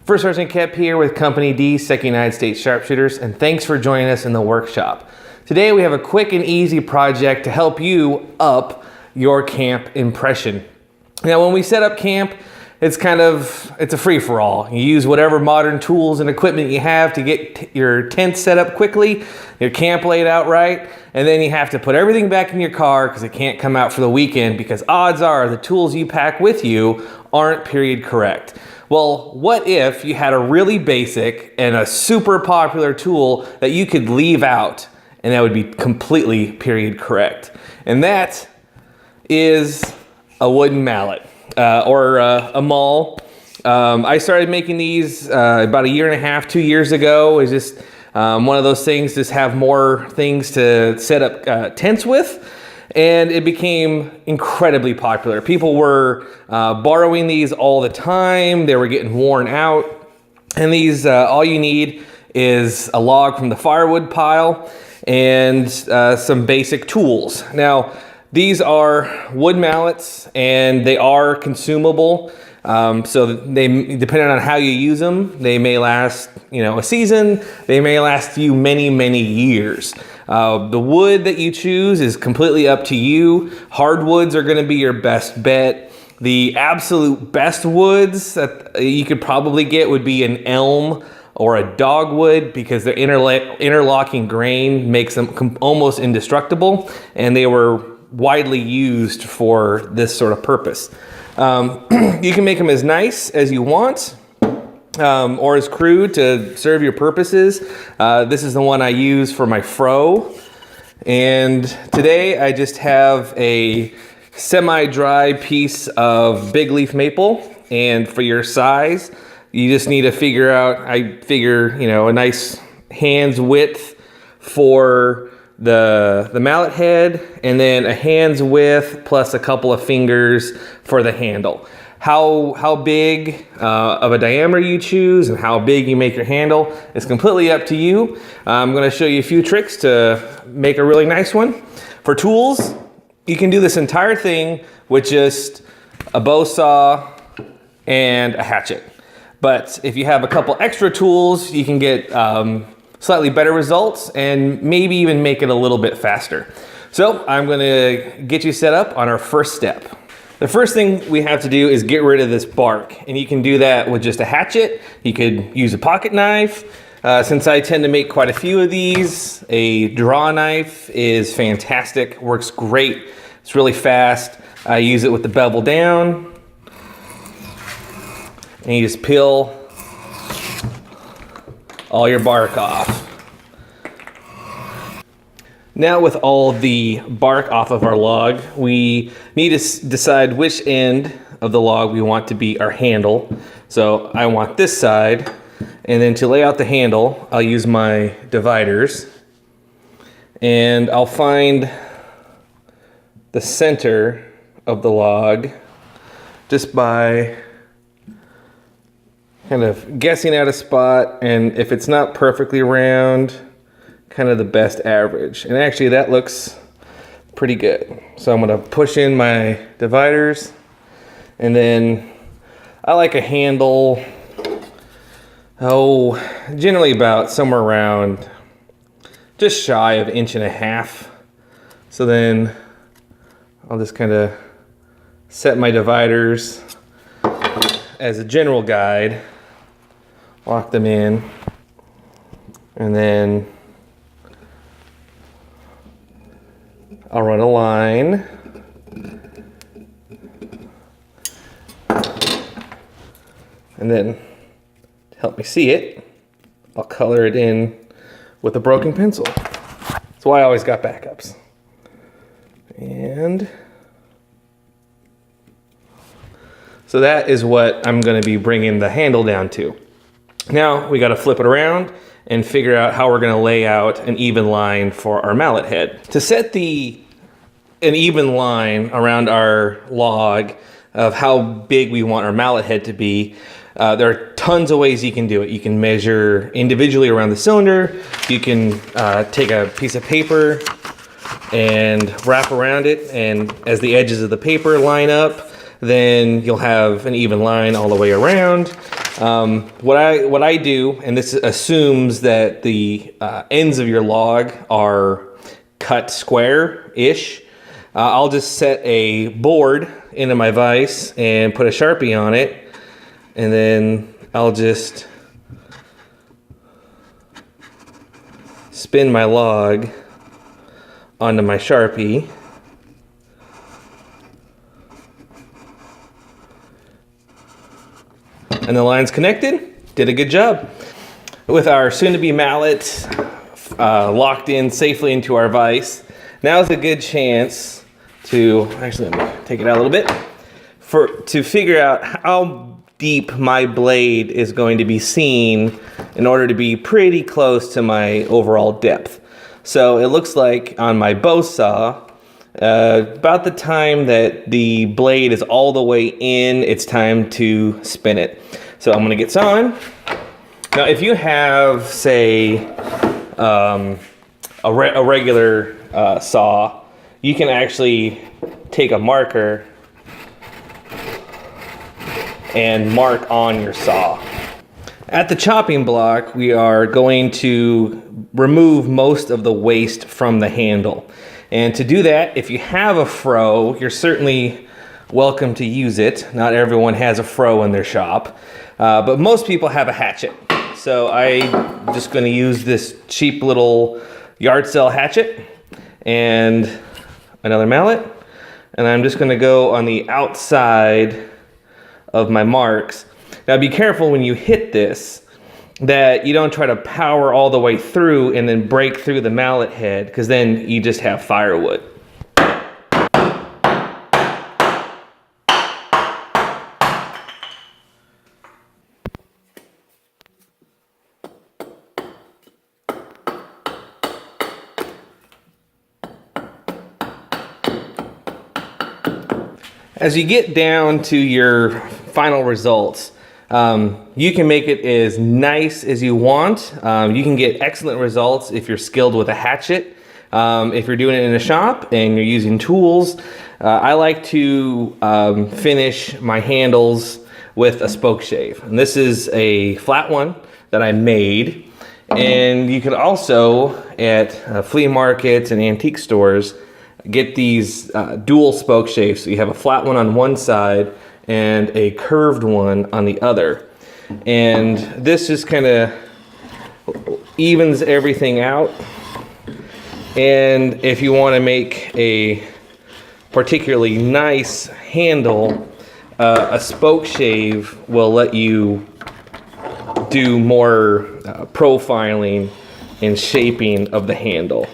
First Sergeant Kep here with Company D, 2nd United States Sharpshooters, and thanks for joining us in the workshop. Today we have a quick and easy project to help you up your camp impression. Now when we set up camp, it's a free-for-all. You use whatever modern tools and equipment you have to get your tent set up quickly, your camp laid out right, and then you have to put everything back in your car because it can't come out for the weekend because odds are the tools you pack with you aren't period correct. Well, what if you had a really basic and a super popular tool that you could leave out and that would be completely period correct? And that is a wooden mallet or a maul. I started making these about 1.5 years, 2 years ago. It's just one of those things, just have more things to set up tents with. And it became incredibly popular. People were borrowing these all the time. They were getting worn out. And these, all you need is a log from the firewood pile and some basic tools. Now, these are wood mallets and they are consumable. So they, depending on how you use them, they may last, a season. They may last you many, many years. The wood that you choose is completely up to you. Hardwoods are going to be your best bet. The absolute best woods that you could probably get would be an elm or a dogwood because their interlocking grain makes them almost indestructible, and they were widely used for this sort of purpose. You can make them as nice as you want. Or as crude to serve your purposes. This is the one I use for my fro. And today I just have a semi-dry piece of big leaf maple. And for your size, you just need to figure out, a nice hand's width for the mallet head, and then a hand's width plus a couple of fingers for the handle. How big of a diameter you choose and how big you make your handle is completely up to you. I'm going to show you a few tricks to make a really nice one. For tools, you can do this entire thing with just a bow saw and a hatchet. But if you have a couple extra tools, you can get slightly better results and maybe even make it a little bit faster. So I'm going to get you set up on our first step. The first thing we have to do is get rid of this bark, and you can do that with just a hatchet. You could use a pocket knife. Since I tend to make quite a few of these, a draw knife is fantastic, works great. It's really fast. I use it with the bevel down, and you just peel all your bark off. Now with all the bark off of our log, we need to decide which end of the log we want to be our handle. So I want this side, and then to lay out the handle, I'll use my dividers, and I'll find the center of the log just by kind of guessing at a spot, and if it's not perfectly round, kind of the best average. And actually that looks pretty good. So I'm gonna push in my dividers, and then I like a handle, generally about somewhere around just shy of 1.5 inches. So then I'll just kind of set my dividers as a general guide, lock them in, and then I'll run a line, and then to help me see it, I'll color it in with a broken pencil. That's why I always got backups. And so that is what I'm going to be bringing the handle down to. Now we got to flip it around and figure out how we're going to lay out an even line for our mallet head. To set an even line around our log of how big we want our mallet head to be, there are tons of ways you can do it. You can measure individually around the cylinder. You can take a piece of paper and wrap around it, and as the edges of the paper line up, then you'll have an even line all the way around. What I do, and this assumes that the ends of your log are cut square-ish, I'll just set a board into my vise and put a Sharpie on it, and then I'll just spin my log onto my Sharpie. And the line's connected. Did a good job. With our soon-to-be mallet locked in safely into our vise, now's a good chance to, actually let me take it out a little bit, to figure out how deep my blade is going to be seen in order to be pretty close to my overall depth. So it looks like on my bow saw, about the time that the blade is all the way in, it's time to spin it. So I'm gonna get this on. Now if you have, say, a regular saw, you can actually take a marker and mark on your saw. At the chopping block, we are going to remove most of the waste from the handle. And to do that, if you have a fro, you're certainly welcome to use it. Not everyone has a fro in their shop, but most people have a hatchet. So I'm just gonna use this cheap little yard sale hatchet and another mallet. And I'm just gonna go on the outside of my marks. Now be careful when you hit this that you don't try to power all the way through and then break through the mallet head, because then you just have firewood. As you get down to your final results, you can make it as nice as you want. You can get excellent results if you're skilled with a hatchet. If you're doing it in a shop and you're using tools, I like to finish my handles with a spoke shave. And this is a flat one that I made. And you can also, at flea markets and antique stores, get these dual spoke shaves. So you have a flat one on one side and a curved one on the other. And this just kind of evens everything out. And if you want to make a particularly nice handle, a spoke shave will let you do more profiling and shaping of the handle.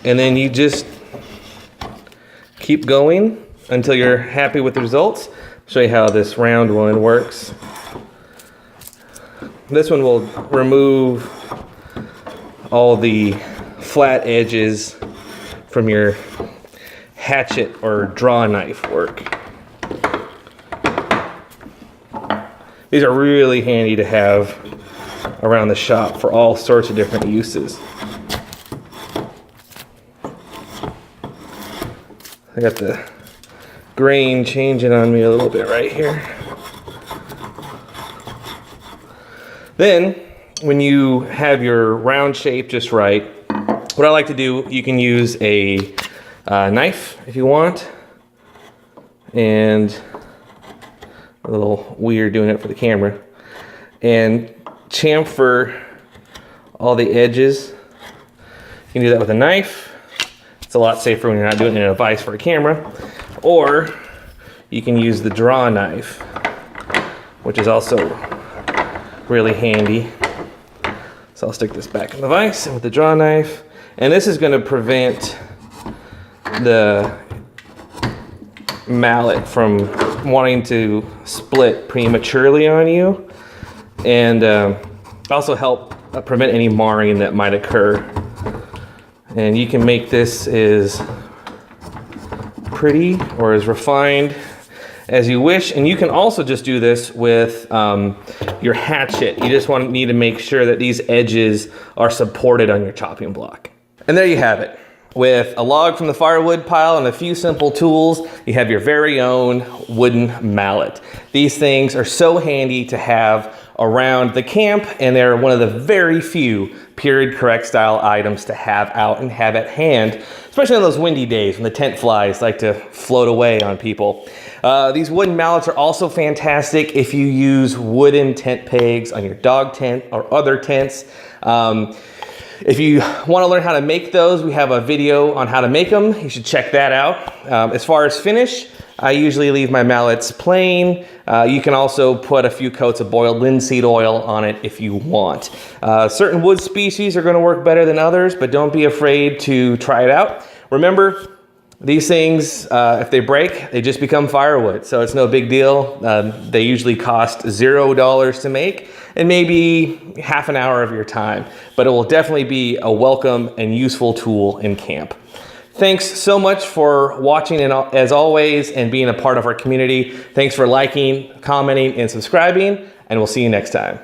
And then you just keep going until you're happy with the results. I'll show you how this round one works. This one will remove all the flat edges from your hatchet or draw knife work. These are really handy to have around the shop for all sorts of different uses. I got the grain changing on me a little bit right here. Then, when you have your round shape just right, what I like to do, you can use a knife if you want. And a little weird doing it for the camera. And chamfer all the edges. You can do that with a knife. It's a lot safer when you're not doing it in a vise for a camera. Or you can use the draw knife, which is also really handy. So I'll stick this back in the vise with the draw knife. And this is going to prevent the mallet from wanting to split prematurely on you, and also help prevent any marring that might occur. And you can make this as pretty or as refined as you wish. And you can also just do this with your hatchet. You just need to make sure that these edges are supported on your chopping block. And there you have it. With a log from the firewood pile and a few simple tools, you have your very own wooden mallet. These things are so handy to have around the camp, and they're one of the very few period correct style items to have out and have at hand, especially on those windy days when the tent flies like to float away on people. These wooden mallets are also fantastic if you use wooden tent pegs on your dog tent or other tents. If you want to learn how to make those, we have a video on how to make them. You should check that out. As far as finish, I usually leave my mallets plain. You can also put a few coats of boiled linseed oil on it if you want. Certain wood species are going to work better than others, but don't be afraid to try it out. Remember, these things, if they break, they just become firewood, so it's no big deal. They usually cost $0 to make and maybe half an hour of your time, but it will definitely be a welcome and useful tool in camp. Thanks so much for watching, and as always, and being a part of our community. Thanks for liking, commenting, and subscribing, and we'll see you next time.